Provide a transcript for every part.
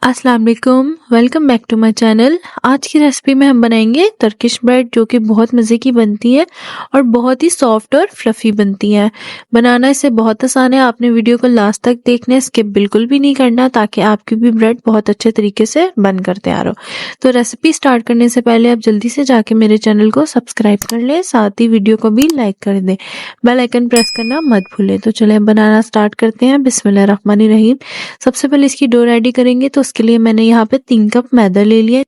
अस्सलाम वालेकुम, welcome back to my channel. आज की रेसिपी में हम बनाएंगे टर्किश ब्रेड, जो कि बहुत मज़े की बनती है और बहुत ही सॉफ्ट और फ्लफ़ी बनती है। बनाना इसे बहुत आसान है। आपने वीडियो को लास्ट तक देखना है, स्किप बिल्कुल भी नहीं करना, ताकि आपकी भी ब्रेड बहुत अच्छे तरीके से बनकर तैयार हो। तो रेसिपी स्टार्ट करने से पहले आप जल्दी से जाके मेरे चैनल को सब्सक्राइब कर लें, साथ ही वीडियो को भी लाइक कर दें, बेल आइकन प्रेस करना मत भूलें। तो चलें बनाना स्टार्ट करते हैं। बिस्मिल्लाहिर्रहमानिर्रहीम। सबसे पहले इसकी डो रेडी करेंगे, तो उसके लिए मैंने यहाँ पे 3 कप मैदा ले लिया।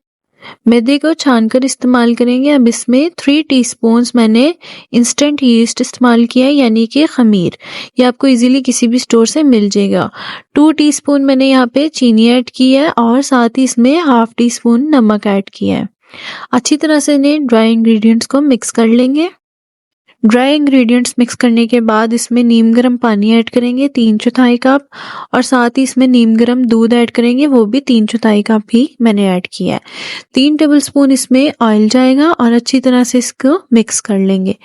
मैदे को छानकर इस्तेमाल करेंगे। अब इसमें 3 टीस्पून्स मैंने इंस्टेंट यीस्ट इस्तेमाल किया है, यानी कि खमीर। ये आपको इजीली किसी भी स्टोर से मिल जाएगा। 2 टीस्पून मैंने यहाँ पे चीनी ऐड की है और साथ ही इसमें हाफ टी स्पून नमक ऐड किया है। अच्छी तरह से इन्हें ड्राई इंग्रेडिएंट्स को मिक्स कर लेंगे। ड्राई इंग्रेडिएंट्स मिक्स करने के बाद इसमें नीम गर्म पानी ऐड करेंगे 3/4 कप, और साथ ही इसमें नीम गर्म दूध ऐड करेंगे, वो भी 3/4 कप ही मैंने ऐड किया है। 3 टेबलस्पून इसमें ऑयल जाएगा और अच्छी तरह से इसको मिक्स कर लेंगे।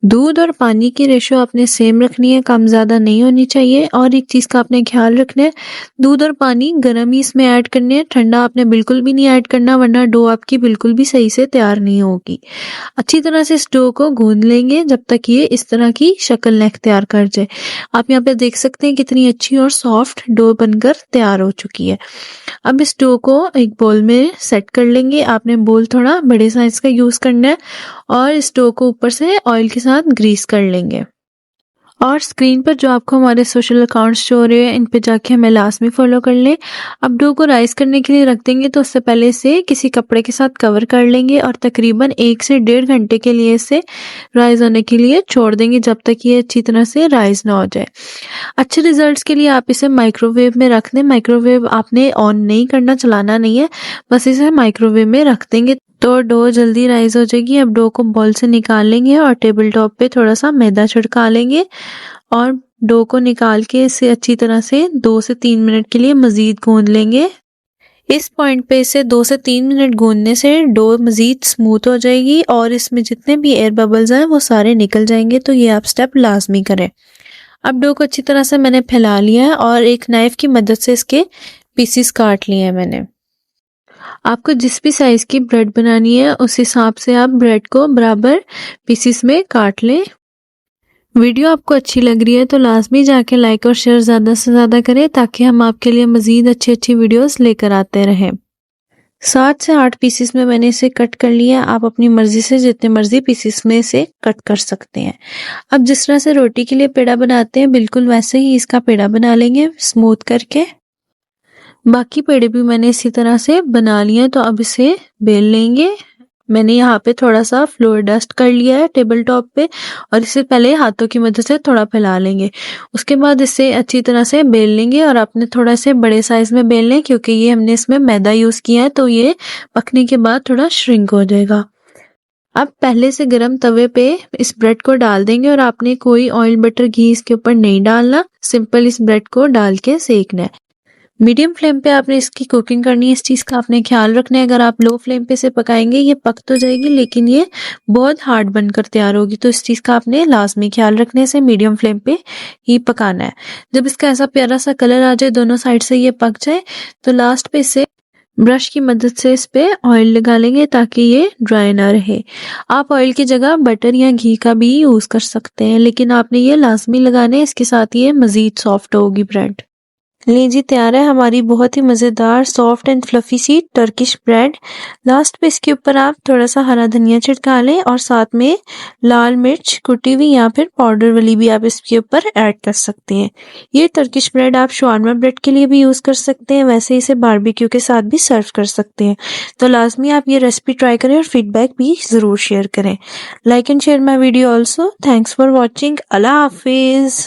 दूध और पानी की रेशो आपने सेम रखनी है, कम ज़्यादा नहीं होनी चाहिए। और एक चीज़ का आपने ख्याल रखना है, दूध और पानी गर्म ही इसमें ऐड करने हैं, ठंडा आपने बिल्कुल भी नहीं ऐड करना, वरना डो आपकी बिल्कुल भी सही से तैयार नहीं होगी। अच्छी तरह से इस डो को गूंद लेंगे जब तक ये इस तरह की शक्ल न तैयार कर जाए। आप यहाँ पे देख सकते हैं कितनी अच्छी और सॉफ्ट डो बनकर तैयार हो चुकी है। अब इस डो को एक बोल में सेट कर लेंगे। आपने बोल थोड़ा बड़े साइज का यूज़ करना है और इस डो को ऊपर से ऑयल के साथ ग्रीस कर लेंगे। और स्क्रीन पर जो आपको हमारे सोशल अकाउंट्स शो हो रहे हैं, इन पे जाके हमें लाजमी फॉलो कर लें। अब डो को राइस करने के लिए रख देंगे, तो उससे पहले इसे किसी कपड़े के साथ कवर कर लेंगे और तकरीबन 1 से 1.5 घंटे के लिए इसे राइस होने के लिए छोड़ देंगे, जब तक ये अच्छी तरह से राइस ना हो जाए। अच्छे रिजल्ट्स के लिए आप इसे माइक्रोवेव में रख दें। माइक्रोवेव आपने ऑन नहीं करना, चलाना नहीं है, बस इसे माइक्रोवेव में रख देंगे तो डो जल्दी राइज हो जाएगी। अब डो को बॉल से निकाल लेंगे और टेबल टॉप पे थोड़ा सा मैदा छिड़का लेंगे और डो को निकाल के इसे अच्छी तरह से 2 से 3 मिनट के लिए मज़ीद गूंद लेंगे। इस पॉइंट पे इसे 2 से 3 मिनट गूंदने से डो मज़ीद स्मूथ हो जाएगी और इसमें जितने भी एयर बबल्स हैं वो सारे निकल जाएंगे। तो ये आप स्टेप लाजमी करें। अब डो को अच्छी तरह से मैंने फैला लिया है और एक नाइफ की मदद से इसके पीसीस काट लिए हैं मैंने। आपको जिस भी साइज की ब्रेड बनानी है उस हिसाब से आप ब्रेड को बराबर पीसीस में काट लें। वीडियो आपको अच्छी लग रही है तो लाजमी जाके लाइक और शेयर ज़्यादा से ज़्यादा करें, ताकि हम आपके लिए मज़ीद अच्छी वीडियोस लेकर आते रहें। 7 से 8 पीसेस में मैंने इसे कट कर लिया। आप अपनी मर्जी से जितने मर्जी पीसेस में इसे कट कर सकते हैं। अब जिस तरह से रोटी के लिए पेड़ा बनाते हैं, बिल्कुल वैसे ही इसका पेड़ा बना लेंगे स्मूथ करके। बाकी पेड़े भी मैंने इसी तरह से बना लिए हैं, तो अब इसे बेल लेंगे। मैंने यहाँ पे थोड़ा सा फ्लोर डस्ट कर लिया है टेबल टॉप पे और इसे पहले हाथों की मदद से थोड़ा फैला लेंगे। उसके बाद इसे अच्छी तरह से बेल लेंगे और आपने थोड़ा से बड़े साइज में बेल लें, क्योंकि ये हमने इसमें मैदा यूज़ किया है, तो ये पकने के बाद थोड़ा श्रिंक हो जाएगा। अब पहले से गरम तवे पे इस ब्रेड को डाल देंगे और आपने कोई ऑयल बटर घी इसके ऊपर नहीं डालना, सिंपल इस ब्रेड को डाल के सेकना है। मीडियम फ्लेम पे आपने इसकी कुकिंग करनी है। इस चीज़ का आपने ख्याल रखना है, अगर आप लो फ्लेम पे इसे पकाएंगे ये पक तो जाएगी, लेकिन ये बहुत हार्ड बनकर तैयार होगी। तो इस चीज़ का आपने लाजमी ख्याल रखने से मीडियम फ्लेम पे ही पकाना है। जब इसका ऐसा प्यारा सा कलर आ जाए, दोनों साइड से ये पक जाए, तो लास्ट पे इसे ब्रश की मदद से इस पे ऑयल लगा लेंगे, ताकि ये ड्राई ना रहे। आप ऑयल की जगह बटर या घी का भी यूज़ कर सकते हैं, लेकिन आपने ये लाजमी लगाने, इसके साथ ये मज़ीद सॉफ्ट होगी ब्रेड। लीजिए तैयार है हमारी बहुत ही मज़ेदार सॉफ्ट एंड फ्लफ़ी सी टर्किश ब्रेड। लास्ट पे इसके ऊपर आप थोड़ा सा हरा धनिया छिड़का लें और साथ में लाल मिर्च कुटी हुई या फिर पाउडर वाली भी आप इसके ऊपर ऐड कर सकते हैं। ये टर्किश ब्रेड आप शवारमा ब्रेड के लिए भी यूज़ कर सकते हैं, वैसे इसे बारबेक्यू के साथ भी सर्व कर सकते हैं। तो लाजमी आप ये रेसिपी ट्राई करें और फीडबैक भी ज़रूर शेयर करें। Like and share my video also. Thanks for watching. अल्लाह हाफिज़।